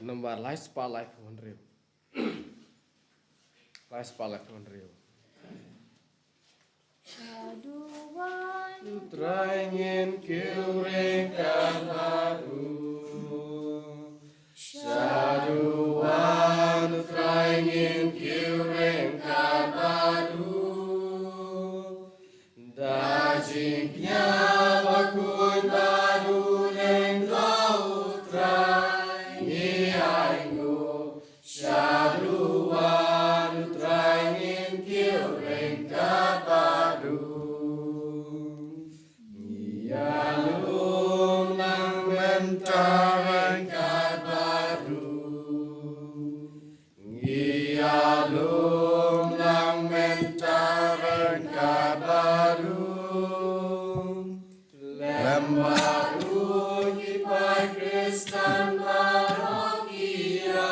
Number life spa life one real. Life spa life one real. Saduan Trangin kiringkan baru. Saduan trangin kiringkan baru. Dajingnya bakun baru lengkau trangi ainggo. Saduan trangin kiringkan baru. Yalum lang mentarangkan baru. Yalum lang mentarangkan baru. Lem baru kipai Kristen parokia.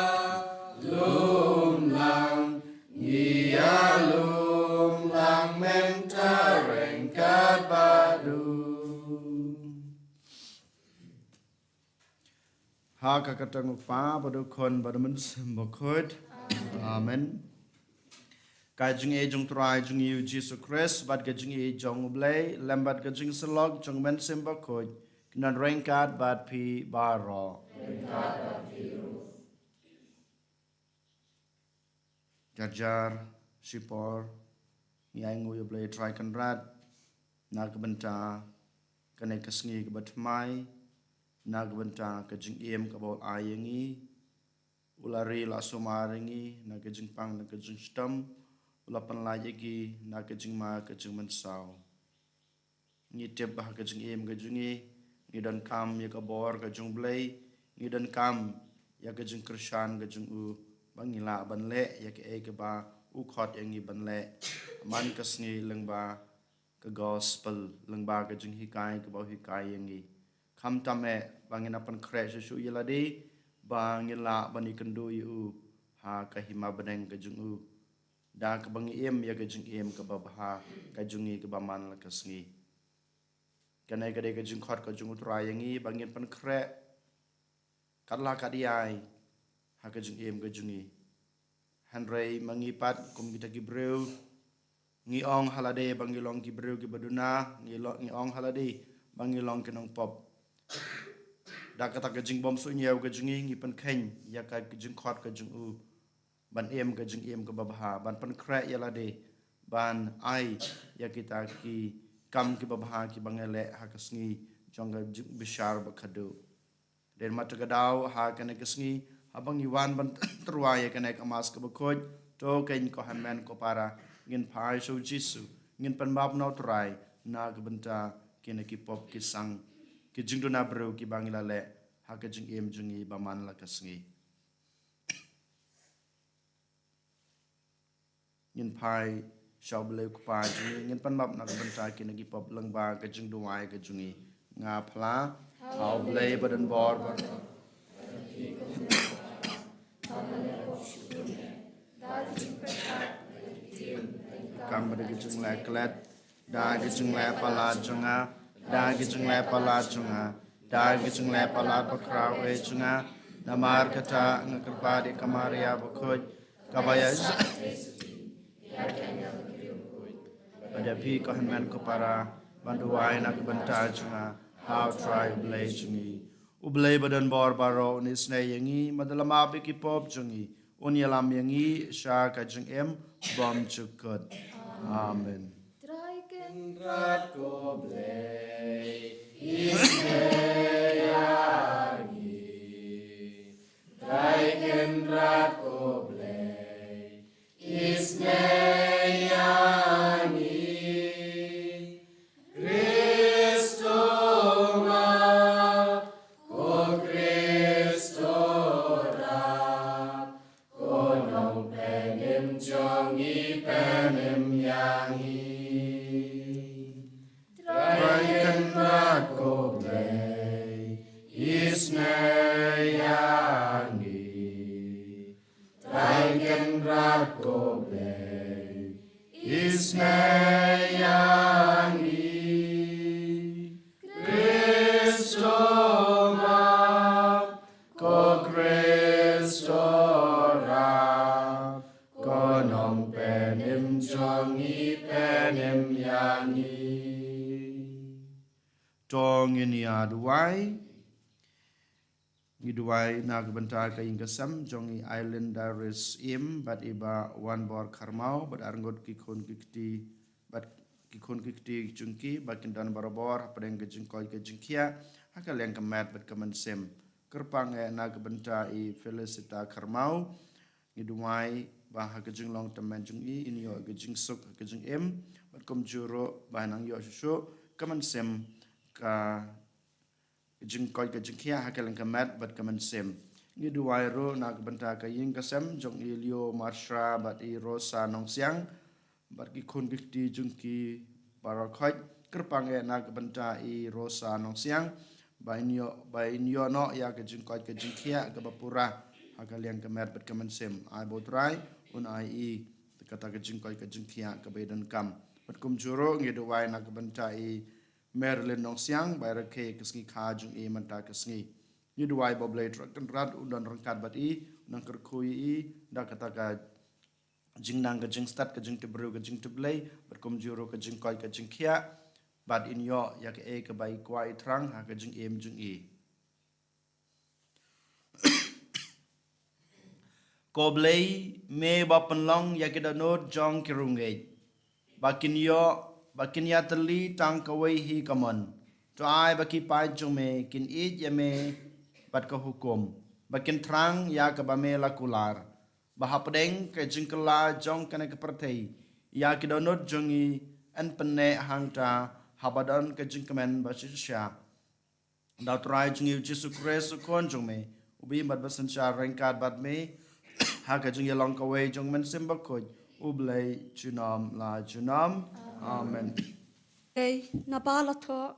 Lum lang yalum lang mentarangkan baru. Haka katang pa badu kon badu men sembokot. Amen. Kajing e jong try jong yu Jesus Christ bad kajing e jong blay lambat kajing selog jong men sembokot kinan rengkat bad pi baro. Jarjar sipor ngai ngu yu blay try kan rat nak benta kanai kasngi kebat mai nak benta kajing em kabol ayengi ulari la somaringi nak kajing pang nak kajing stem ulapan layagi nak kajing ma kajing mensau ni teb bah kajing em kajingi ni dan kam ya kabor kajing blay ni dan kam ya kajing krishan kajing u bangila banle ya ke e ke ba u khot yang ni banle man kasngi lengba ke gospel lengba kajing hikai ke ba hikai yang ni kam tame bangin apan crash su yeladi bangila bani kendu yu ha kahima beneng kajung u da ke bangi em ya kajung em ke babha kajungi ke baman la kasngi kanai kade kajung khot kajung utrayangi bangin pan kre katla kadiai ha kajung em kajungi hanrei mangipat kum kita gibreu ngi ong halade bangilong gibreu ki baduna ngi ong halade bangilong kenong pop da kata kajing bom su nyaw kajing ngi pan khen ya ka kajing khot kajing u ban em kajing em ke babha ban pan kra ya la de ban ai ya kita ki kam ki babha ki bangele ha kasngi jonga bishar ba khadu den mat ka daw ha kana kasngi abang iwan ban truwa ya kana kamas ka bakoj to ken ko hanmen ko para ngin pai so jisu ngin pan bab no trai na ka benta kena ki pop ki sang ki jing na bro ki bangila le ha ka jing em jungi ba man la kasngi ngin pai shaw ble ku pa jungi ngin pan map na ka benta ki na ki pop lang ba ka jing duai ka jungi nga phla how ble badan bor ba kam ba ki jing la klat da ki jing la pala junga da gijung le pala chunga da gijung le pala pakra we chunga namar kata ngakrpa di kamaria bukhoj kabaya pada pi ko hanman ko para banduai nak benta chunga how try blay chungi ublay badan bor baro ni snay yangi madalama bi ki pop chungi unyalam yangi sha ka jung em bom chukot amen rat ko blay isneyangi Raiken rat ko blay isneyangi Kristo ma ko Kristo ra ko nong penim jongi penim yangi Raiken rat ko blay isneyangi Raiken rat ko blay isneyangi Kristo ma ko Kristo jong ini aduai Ngiduai na kebentar ka ingkasam jongi island daris im bat iba wan bor karmau bat arngot kikon kikti bat kikon kikti jungki bakin dan barabor padeng kejengkoi kejengkia akal yang kemat bat kemensem kerpang na kebentar I felicita karmau ngiduai bah kejeng long teman jungi ini yo kejeng suk kejeng im bat kom juro bah nang yo susu kemensem ka jengkoi ke jengkia hakalang kamat bat kemensem ni duai ro na benta ka ying kasem jong ilio marsha bat I rosa nong siang bat ki khon ki jungki barakhoi kerpang na benta I rosa nong siang bainyo no ya ke jengkoi ke jengkia ke bapura hakalang kamat bat kemensem ai botrai un ai I kata ke jengkoi ke jengkia ke bedan kam bat kum juro ngi duai na benta I Merlin nong siang bayar ke kesngi kajung manta kesngi ni duai boblai kan rat undan rangkat bat I nang kerkui I da kata ka jingnang ke jing start ke jing tebru ke jing teblai berkom juro ke jing koi ke jing kia bat in yo ya ke bai kwa I trang ha ke jing jing I koblai me bapen long ya ke danot jong kirungai bakin yo bakin ya teli tang kawai hi kaman to ai baki pai jume kin it ya me bat ka hukum bakin trang ya ka ba me lakular bahapdeng ke jingkala jong kana ke pertei ya ki donot jongi an penne hangta habadan ke jingkemen basisya da trai jongi Jesu Christ kon jume ubi bat basancha rengkat bat me ha ka jongi long kawai jong men simbakoj ublai junam la junam Amen. Hey, nabala to.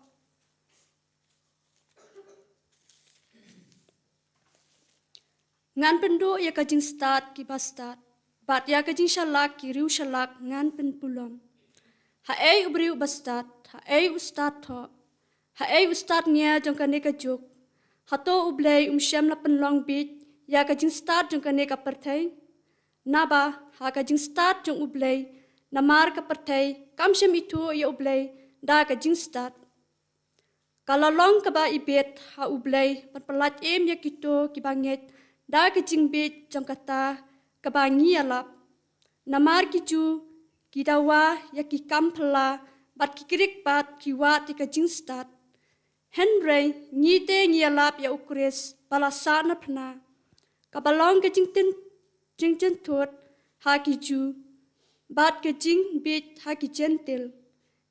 Ngan pendo ya kajing start ki bastat. Bat ya kajing shalak ki riu shalak ngan pen pulon. Ha ei ubriu bastat, ha ei ustad to. Ha ei ustad nia jong kane ka juk. Ha to ublei syam la pen long bit ya kajing start jong kane ka pertai. Naba ha kajing start jong ublei namar ka pertai kam syam itu ya ublei da ka jingstat kalau long ka ba ibet ha ublei perpelat ya kito ki banget da ka jingbet jam kata ka ba ngialap namar ki ju ki dawa ya ki kampla bat ki krik bat ki wa ti ka jingstat henry ngite ngialap ya ukres balasana pna ka balong ka jingten tot ha ki ju bat ke jing bit haki gentil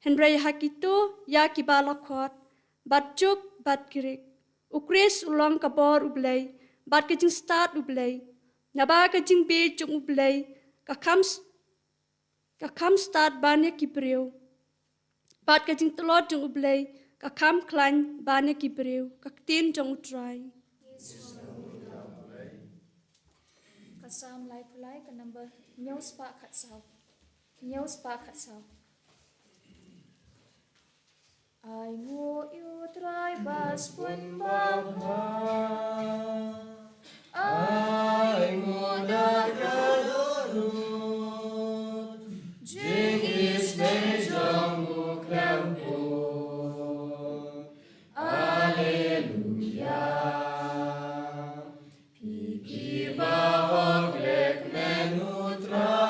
henry hakito ya ki balakot bat juk bat kirik ukres ulang kabor ublay bat ke jing start ublay naba ke jing bit jung ublay ka kam start banya ki breu bat ke jing telot jung ublay ka kam klan banya ki breu ka tin jung utrai kasam lai pulai ka number news pa khatsau News pa khatsau I know you try bas pun bangha I know that you jing is the jong ukrampo Alleluia Piki bahog lek menu try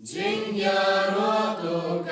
Jing ya roto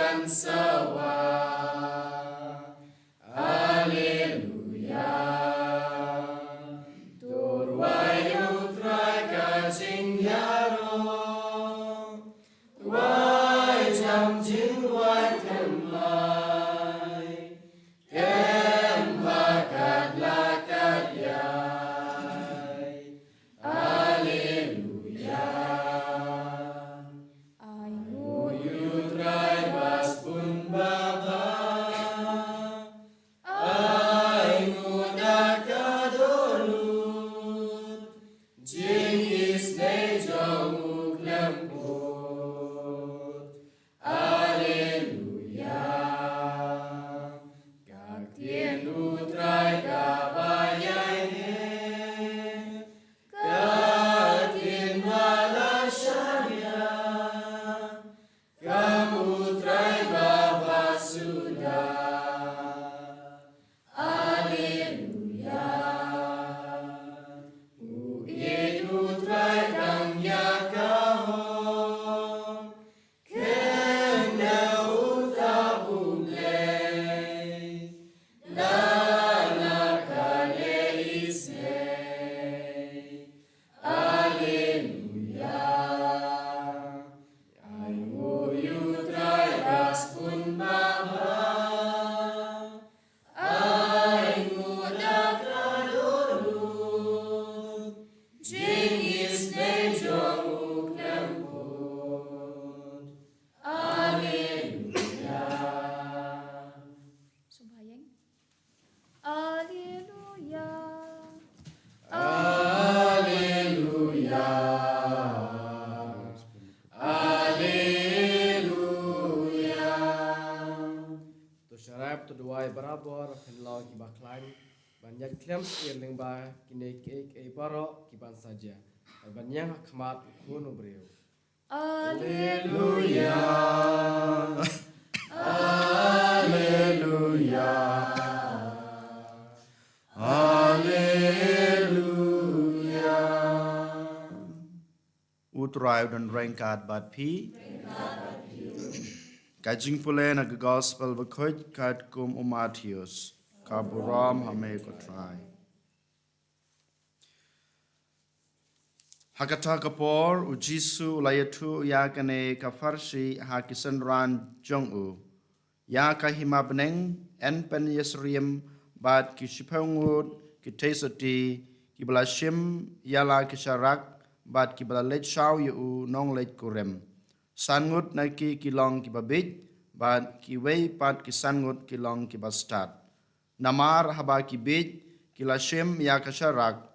Arab to duai barabor henlo ki baklan banyak claims yang ba kine ke baro ki ban saja. Banyak khmat kun ubreu. Alleluia. Alleluia. Alleluia. Utrai dan rengkat bat pi. Kajing pule na gospel bakoj kat kum Matthews. Kaburam hame ko try. Hakata kapor u Jisu layatu ya kane kafarsi hakisan ran jong u. Ya kahima beneng en pen yesriem bat kishipangut kitesoti kibalashim yala kisharak bat kibala let shaw yu nong let kurem. Sangut na ki kilong kibabit bat kiwei pat kisangut kilong kibastat. Namar haba kibit kilashim ya kisharak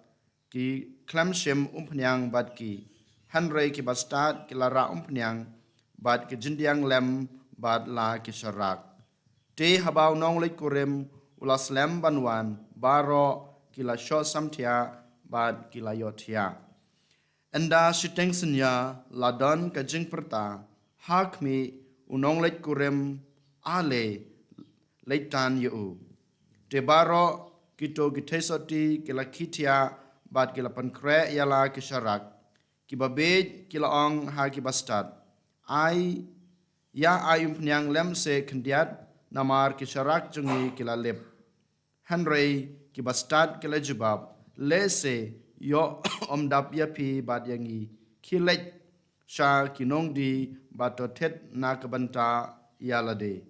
ki klamshim umpnyang bat ki hanrei kibastat kilara umpnyang bat ki jindiang lem bat la kisharak. Te habau nong let kurem ulas lem banwan baro kila sho samtia bat kila yotia. Enda siteng senya ladon kajing perta hakmi unong let kurem ale leitan yu. Te baro kito gitesoti kila kitia bat kila pankre yala kisharak. Kibabej kila ong ha kibastat. Ai ya ayum penyang lem se kendiat namar kisharak jungi kila lep. Hanrei kibastat kila jubab lese yo omdap yapi bat yangi kilek sha kinong di batotet na kabanta yalade.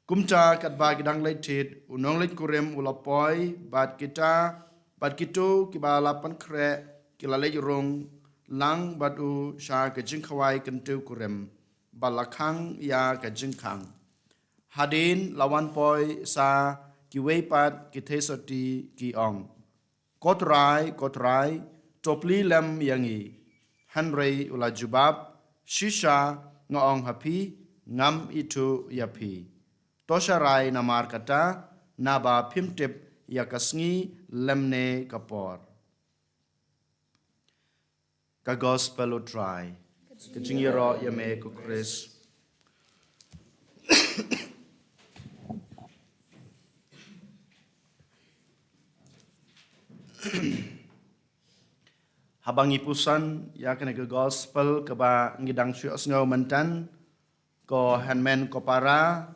Kumta kat bagi dang leitit unong leit kurem ulapoi bat kita bat kitu kibalapan kre kila leit rong lang batu sha kajing khawai kentu kurem balakang ya kajing kang. Hadin lawan poi sa kiwei pat kitesoti ki ong. Kotrai, topli lem yangi. Hanrei ula jubab, shisha ngaong hapi, ngam itu yapi. Tosharai namar kata, naba pimtip yakasngi lemne kapor. Ka gospel utrai. Kajingiro yame ku Chris. Habang ipusan ya kena ke gospel ke ba ngidang syuk ngau mentan ko handman ko para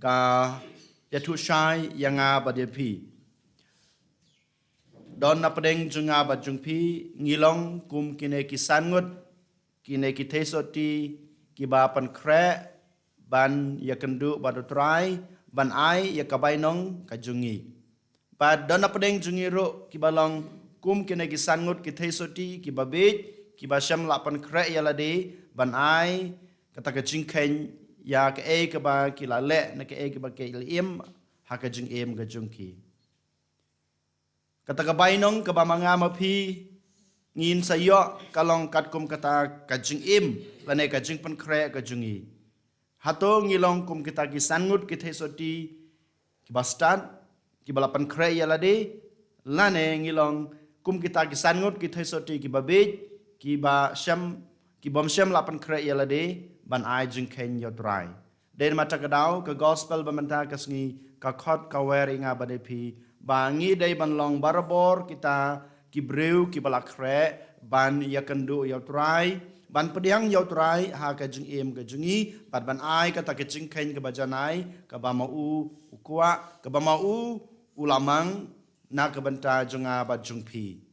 ka yatu syai yang badepi don na pedeng junga bajungpi ngilong kum kine kisangut kine kitesoti kiba pan kre ban yakendu badutrai ban ai yakabainong kajungi Pad dona pedeng jungiro kibalong kum kene kisangut kitesoti kibabit kibasham lapan kre yalade ban ai kata kajingken ya ke ke ba kilale na ke ba ke im ha kajing em kajungki kata kabainong ke ba manga mapi ngin sayo kalong katkum kata kajing im lane kajing pan kre kajungi hato ngilong kum kita kisangut kitesoti kibastan kibalapan kre yalade lane ngilong kum kita kisangut kitesoti kibabit kibam syam lapan kre yalade ban ai jingken yodrai den mata kadau ke gospel bamanta kasngi ka khot ka weringa badepi bangi dei ban long barabor kita kibreu kibalak kre ban yakendu yodrai ban pediang yodrai ha ka jing em ka jungi ban ai kata ke jingken ke bajanai ka bamau ukwa ka bamau ulamang na kabanta junga bajungpi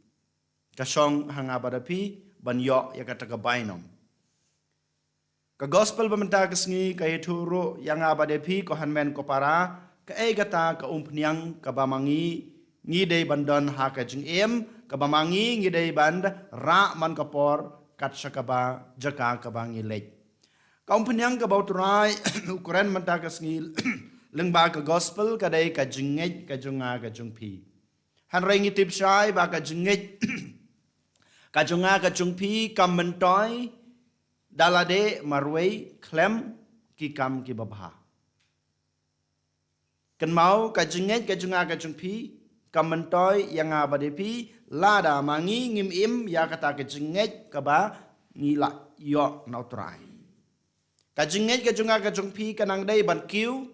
kasong hanga badapi banyo ya kata kabainom ka gospel bamanta kasngi ka ituro yang abadepi ko hanmen ko para ka egata ka umpniang ka bamangi ngi dei bandon ha ka jing em ka bamangi ngi dei band ra man kapor kat sakaba jaka ka bangi lek ka umpniang ka bauturai ukuran manta kasngi lengba ka gospel ka dei ka jingej ka junga ka jungpi han rengi tip shai ba ka jingej ka junga ka jungpi kam mentoi dalade marwei klem ki kam ki babha kan mau ka jinget ka junga ka jungpi kamentoi yang abadepi lada mangi ngim im ya kata ka jinget ka ba ngila yo nautrai ka jinget ka junga ka jungpi kanang dai ban kiu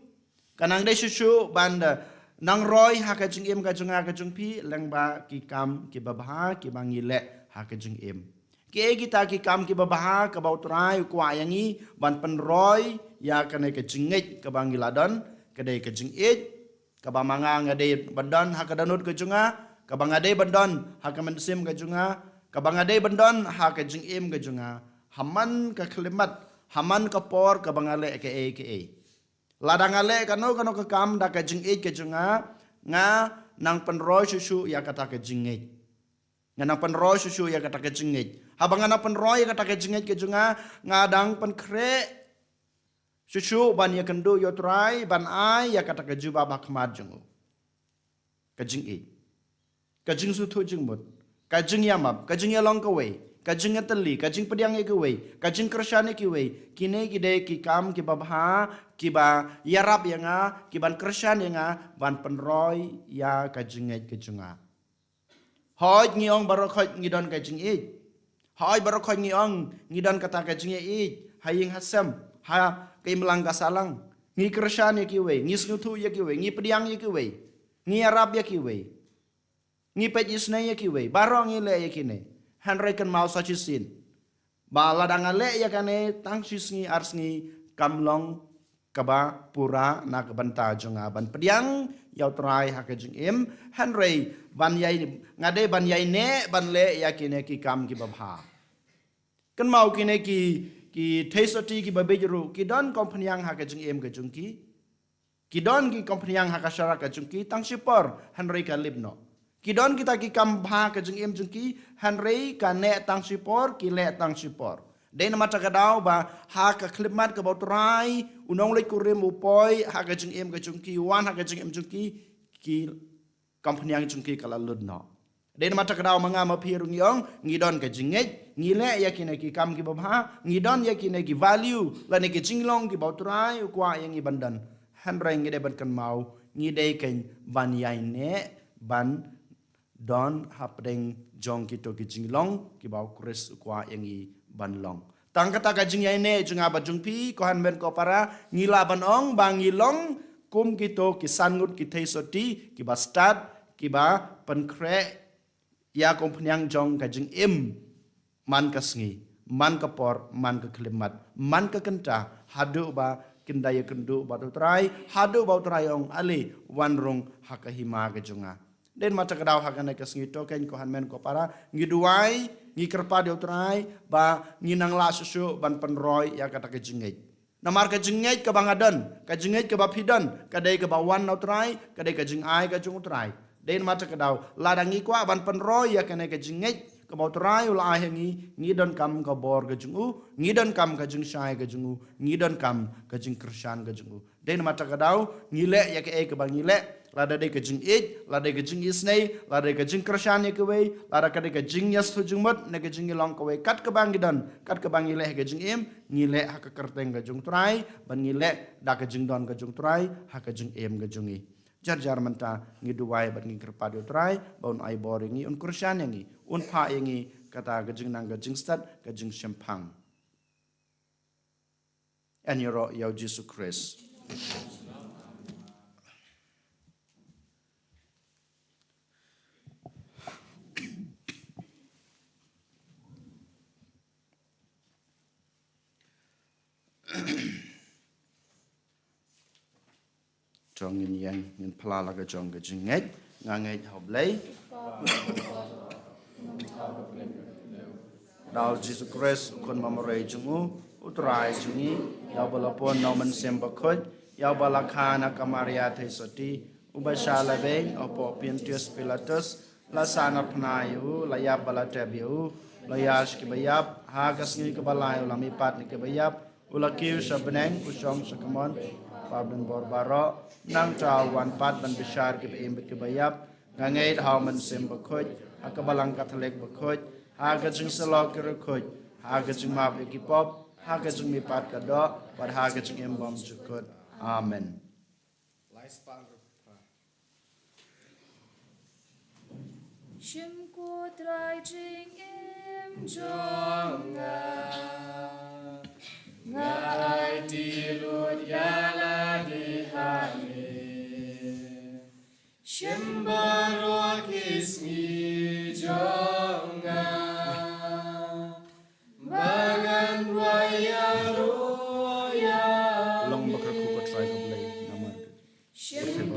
kanang dai susu banda nang roi ha ka jing im ka junga ka jungpi lang ba ki kam ki babha ki bangile ha ka jing im ki kita ki kam ki babha ka bautrai kwa yangi ban pen roi ya kana ka jinget ka bangila don kadai ka jing it ka ba manga ngadai bandon ha ka danut ka junga ka ba ngadai bandon ha ka mensim ka junga ka ba ngadai bandon ha ka jing im ka junga haman ka klimat haman ka por ka bangale ke ladangale kano ka kam da ka jing it ka junga nga nang penroi susu ya kata ka jing it nga nang penroi susu ya kata ka jing it habang nang penroi ya kata ka jing it ka junga nga dang pen kre susu ban ya kendu yo trai ban ai ya kata ka juba ba khmat jungu ka jing it ka jing su thu jing mut ka jing yamap ka jing yalong ka wei ka jing atali ka jing pediang ke wei ka jing krashane ki wei kine ki de ki kam ki babha ki ba yarap yanga ki ban krashan yanga ban penroi ya ka jing et ka junga hoi ngiong barokot ngidon ka jing it hoi barokot ngiong ngidon kata ka jing it haying hasam ha kay melang kasalang ngi krashan ki wei ngi snutu ya ki wei ngi pediang ya ki wei ngi yarap ya ki wei ngi pejisna ya ki wei barong ngi le ya kine Henry kan mau sachisin ba ladangale ya kane tang sisngi arsngi kamlong kaba pura na kabanta jonga ban pediang yau trai hakajing im Henry ban yai ngade ban yai ne ban le ya kine ki kam ki babha kan mau kine ki thesoti ki babejru ki don kompanyang hakajing im ka jungki ki don ki kompanyang hakashara ka jungki tang sipor Henry ka libno Kidon kita ki kambha ka jing im jungki Henry ka ne tang sipor ki le tang sipor. Den mata ka daw ba ha ka klimat ka bautrai unong le kurim upoi ha ka jing im ka jungki wan ha ka jing im jungki ki company yang jungki kala ludno. Den mata ka daw manga ma phirung yong ngidon ka jinget ngile ya ki ne ki kam ki babha ngidon ya ki ne ki value la ne ki jinglong ki bautrai kwa yang ibandan Henry ngide ban kan mau ngide ken ban yai ne ban don hapdeng jong kito ki jinglong ki bau kres kwa yangi banlong tang kata ka jing yai ne junga ba jungpi ko han ben ko para ngila banong bangilong kum kito ki sangut ki theisoti ki ba start ki ba pankre ya kompanyang jong ka jing im man ka sngi man ka por man ka klimat man ka kenta hadu ba kindaya kendu ba trai hadu ba trai ong ali wanrung hakahima ka junga Den mata kadaw hakana kasngi token ko hanmen ko para ngiduai ngi kerpa de utrai ba nginang la susu ban penroy ya kata ke jingej namar ke jingej ke bangadan ke jingej ke bapidan ke dai ke bawan utrai ke dai ke jingai ke jung utrai den mata kadaw ladangi kwa ban penroy ya kana ke jingej ke bautrai ula ahengi ngidon kam ke bor ke jungu ngidon kam ke jing shai ke jungu ngidon kam ke jing kershan ke jungu den mata kadaw ngile ya ke bangile lada de ke jing it lada ke jing isnei lada ke jing krashan ke wei lada ke jing yas tu jing mot ne ke jing long ke wei kat ke bangidan kat ke bangi le ke jing im ngile ha ke kerteng ke jung trai ban ngile da ke jing don ke jung trai ha ke jing im ke jungi jar jar menta ngiduai ban ngi kerpa de trai baun ai boringi un krashan yangi un pha yangi kata ke jing nang ke jing stat ke jing shempang and yoro yau Jesus Christ Trong nhìn yang nhìn pla la cái trong cái chừng ngết ngang ngết học lấy Đạo Jesus Christ con mamare chungu utrai chungi yau balapon nomen sembakot yau balakana kamaria thesoti ubashala ben opo Pontius Pilatus lasana pnayu layap balatebiu layash kibayap hagas ngi kabalayo lamipat ni kibayap ulakiu sabeneng usong sakamon Pabden borbaro nang wan pat ban bishar ke im ke bayap ngait hauman sim bakoj akabalang katolik bakoj haga jing salok ke bakoj haga jing map ke pop haga jing mi pat ka do but haga jing im bom jukut amen Shim ko trai jing im jong ngai ti lut yala di hame. Shim barok ismi jonga bagan raya roya. Long bakarku ko try ko play namar. Shim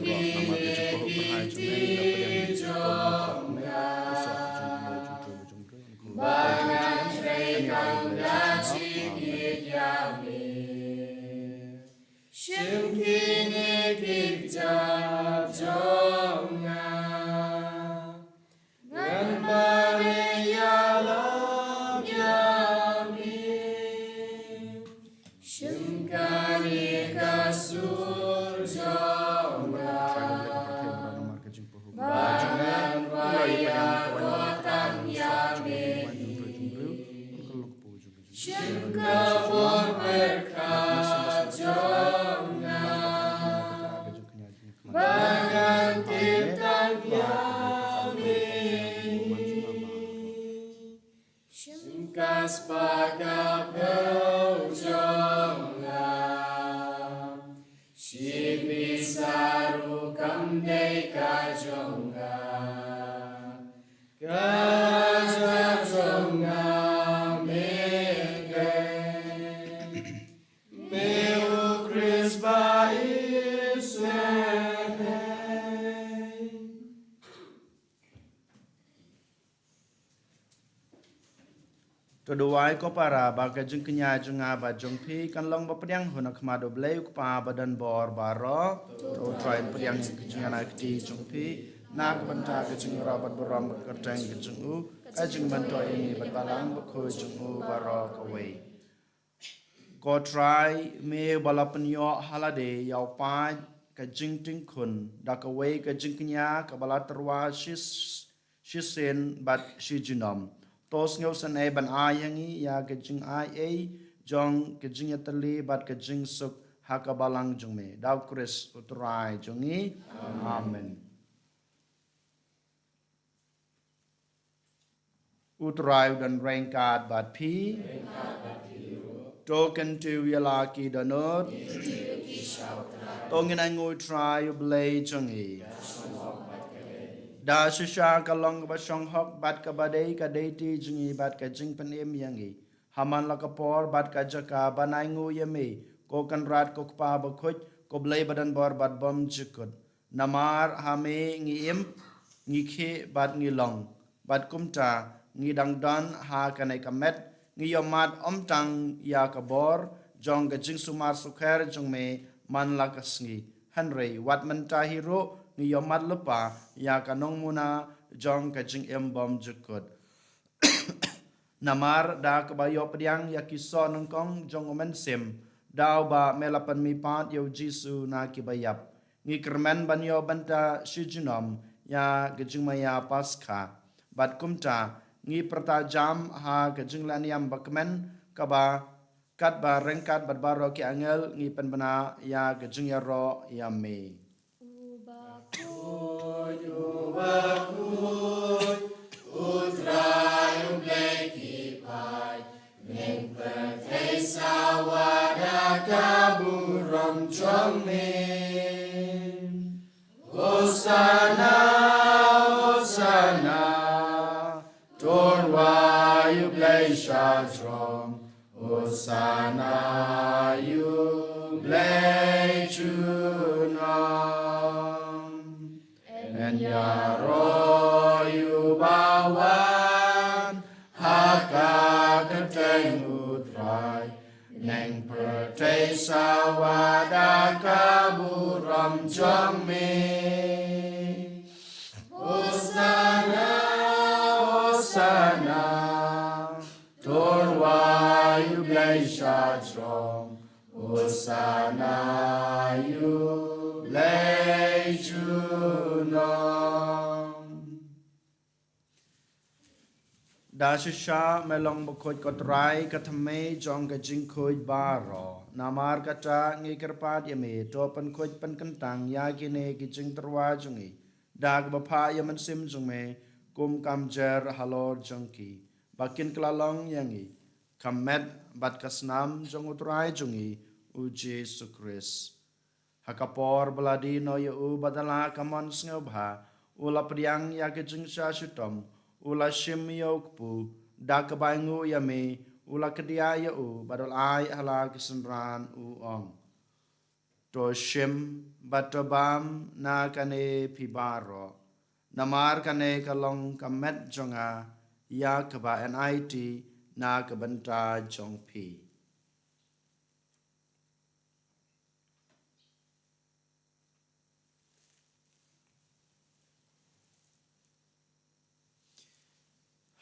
Namar ke jumpa ho berhai Kedua ko para baga jeng kenya jeng aba jeng pi kan long ba pediang huna kemado blei ko pa badan bor baro to try pediang jeng ana kti jeng pi nak banta ke jeng rabat boram kertang ke jeng u ka jeng banto ini bat balang ba ko jeng u baro ko we ko try me balapan yo halade yaw pa ka jeng ting kun da ka we ka jeng kenya ka balaterwa shisen bat shi jinom tos ngau san e ban a yangi ya ke jing ai e jong ke jing yatali bat ke jing suk haka balang jong me dau kris utrai jongi amen utrai dan rengkat bat pi token tu yala ki danot tongin ai ngoi try blay jongi da shisha kalong ba shong hok bat ka badai ka deiti jingi bat ka jing panem yangi haman la ka por bat ka jaka banai ngu yame ko kan rat ko pa ba khoj ko blai badan bor bat bom jikut namar hame ngi im ngi khe bat ngi long bat kumta ngi dang dan ha ka nei ka met ngi yomat om tang ya ka bor jong ka jing sumar sukher jong me man la ka sngi hanrei wat man ta hiro ni yomat lupa ya kanong muna jong ka jing embom jukut namar da ka ba yo pediang ya kiso nong kong jong omen sim daw ba melapan mi pat yo jisu na ki bayap ngi kermen ban yo banta shijinom ya ka jing maya paska bat kumta ngi prata jam ha ka jing laniam bakmen ka ba kat ba rengkat bat baro ki angel ngi penbana ya ka jing ya ro ya me Hosanna, Hosanna, torn why you blaze strong. Hosanna, you blaze true and yaro you bawan haka kateng utrai neng pertei sawada kaburam jome Hosanna Hosanna torn why you blaze strong Hosanna you blaze Da shisha melong bukoj kotrai katame jong ka jing koj baro namar kata ngi kerpat yame to pan koj pan kentang ya kine ki jing terwa jongi dag bapa yaman sim jong me kum kamjer halor jongki bakin kelalong yangi kamet bat kasnam jong utrai jongi uji sukris hakapor beladi no yu badala kamon snobha ula priang ya kejeng sha shutom ula shim yokpu da kabangu yame ula kedia yu badal ai hala kesenran ong to shim batobam na kane pibaro namar kane kalong kamet jonga ya kaba NIT na kabanta jong pi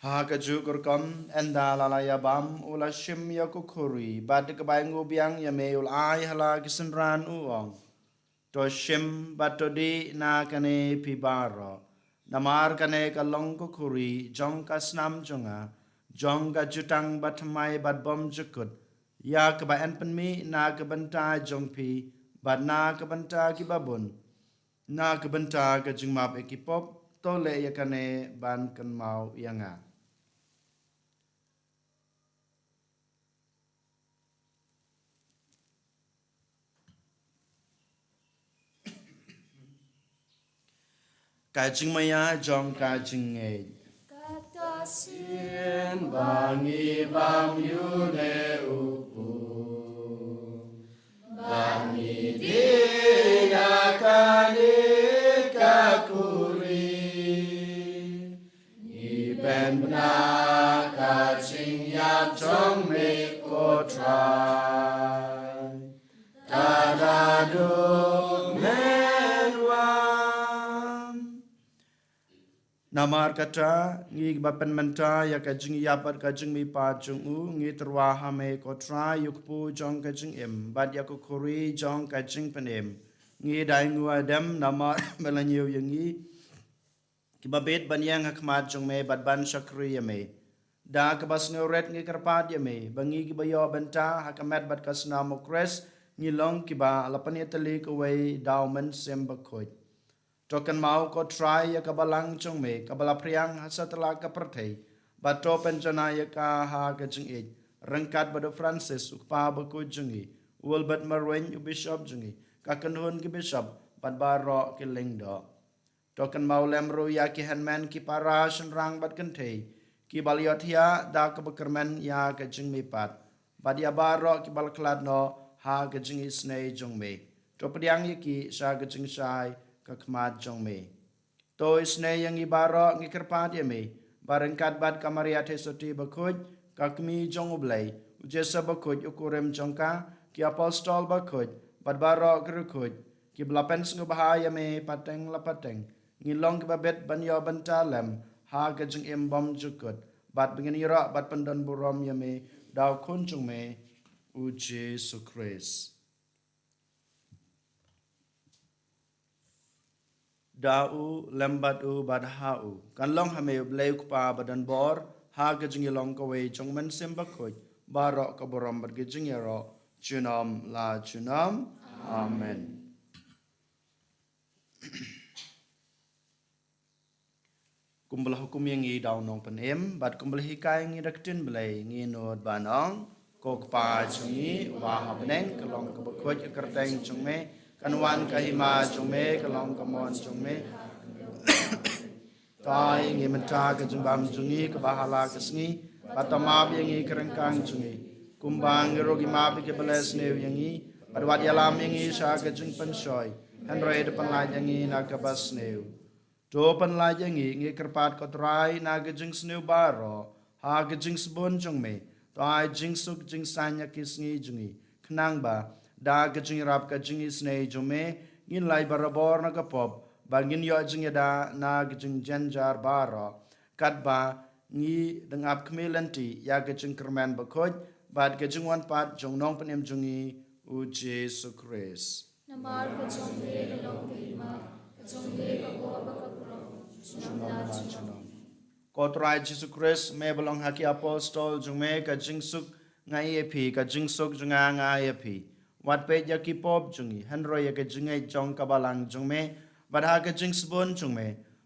ha kaju kurkom enda lalaya bam ula shim ya kukuri bad kabangu biang ya meul ai hala kisenran uong to shim batodi na kane pibaro namar kane kalong kukuri jong kasnam jonga jong ka jutang batmai bat bom jukut ya kabaen penmi na kabanta jong pi bat na kabanta kibabun na kabanta ka jingmap ekipop tole ya kane ban kan mau yanga kajing maya jong kajing e Kata yen bangi bam yu ne upu bangi dina kani kakuri iben na kajing yap jong me ko try tadadu namar kata ngi bapen menta ya kajing yapat kajing mi pa jung u ngi terwa hame kotra yukpu jong kajing em bad ya kuri jong kajing penem ngi dai ngu adam namar melanyu yangi kibabet banyang hakmat jong me bad ban shakri yame da kabas ngoret ngi karpat yame bangi kibayo benta hakamat bad kasna mokres ngi long kiba lapan yatali kawai daumen sembakoj token mau ko try ya kabalang jong me kabala priang hasatla ka perthei bato penjana ya ka ha ka jing e rangkat bado Francis ukpa ba ko jungi ulbat marwen u bishop jungi ka kanhun ki bishop bat baro ki lingdo token mau lemro ya ki handman ki para rang bat kentei ki baliothia da ka bakerman ya ka jing me pat bat ya baro ki bal klad no ha ka jing isnei jong me to priang ya ki sa ka jing sai kakmat jong me to isne yang ibaro ngi kerpat ye me barengkat bad kamaria tesoti bakuj kakmi jong ublai ujesa bakuj ukurem jongka ki apostol bakuj bad baro gerukuj ki blapen sngu bahaya me pateng lapateng ngi long ki babet banyo bantalem ha gajeng embom jukut bad bengin ira bad pendan burom ye me daw kunjung me uji sukris dau lembat u badhau kan long hame bleu pa badan bor ha gajing long ko we jong men semba khoj baro ka borom bad gajing yaro chunam la chunam amen kumbal hukum yang i daw nong panem bad kumbal hikai ngi daktin blai ngi nod banong kok pa chungi wa habneng kalong ka khoj kerteng chungme kanwan kahima jongme kalong kamon jongme tai ngi menta ka jumbam jungi ka bahala kasngi batama yangi kerengkang jungi kumbang rogi mabi ke beles ne yangi padwat yalam yangi sha ka jung pensoi henre de panlai yangi na ka bas ne to panlai yangi ngi kerpat ko trai na ka jung sneu baro ha ka jung sbon jongme tai jing suk jing sanya kisngi jungi knang ba da kajing rap kajing isne jome ngin lai barabor na kapop bangin yo jing da na kajing janjar bara katba ngi dengap kmelanti ya kajing kerman bakoj bad kajing wan pat jong nong panem jungi u Jesu Christ namar ka jong le long ma ka jong le ka bo ba ka pro kotrai Jesu Christ me belong haki apostol jome kajing suk ngai epi kajing suk junga ngai epi wat pe ya ki pop jungi hanro ya ke jungai jong kabalang jongme badha ke jing sbon jongme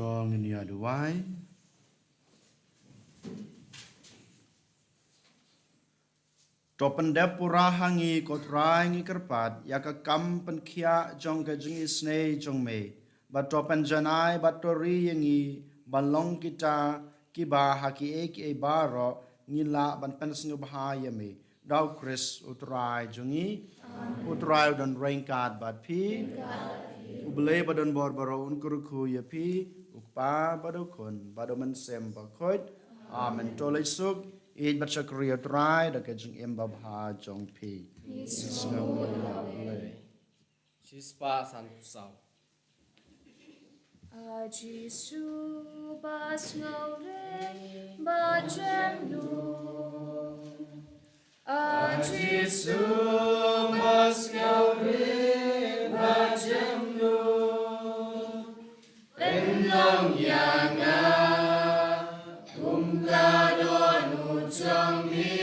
Chong ini aduai. Topen depura hangi kotrai ngi kerpat ya ka kam pen kia jong ka jingi snei jong me. Ba topen janai ba tori yangi balong kita kiba haki e baro ngila ban pen singo bahaya me. Dau Chris utrai jongi. Utrai dan rainkat bat pi. Ubele badan bor baro unkuruku ya pi. Ukpa badokon badoman sem bakot. Amen tolai suk. Id baca kriya trai da kajing embab ha jong pi. Chispa san pusau. Jisu bas ngaure ba jemnu. Jisu bas ngaure ba jemnu. Penlong yanga kumgadonu jongmi.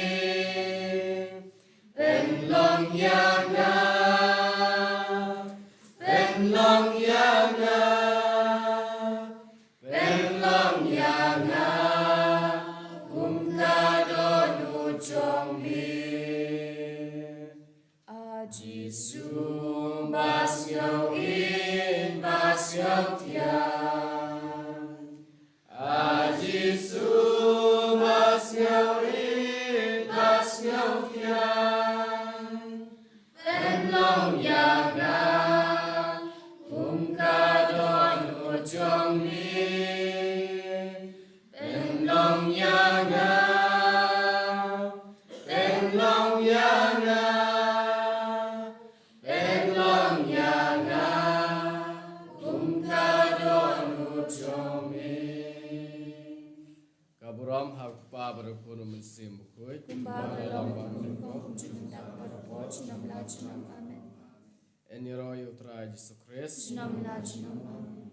Penlong yanga. Penlong yanga. Penlong yanga. Kumgadonu jongmi. Jisu bas ngau in bas ngau tiang. Jisu bas ngau in bas ngau tiang. Penlong yanga kumkadonu jongmi. Penlong yanga. Penlong yanga. Penlong yanga kumkadonu jongmi. Kaburam hakpa berkuno mensim bukoi. Kumbabalong kumkum cinta parpo cinam la cinam amen. Eniro yutra Yesus Kristus. Cinam la cinam amen.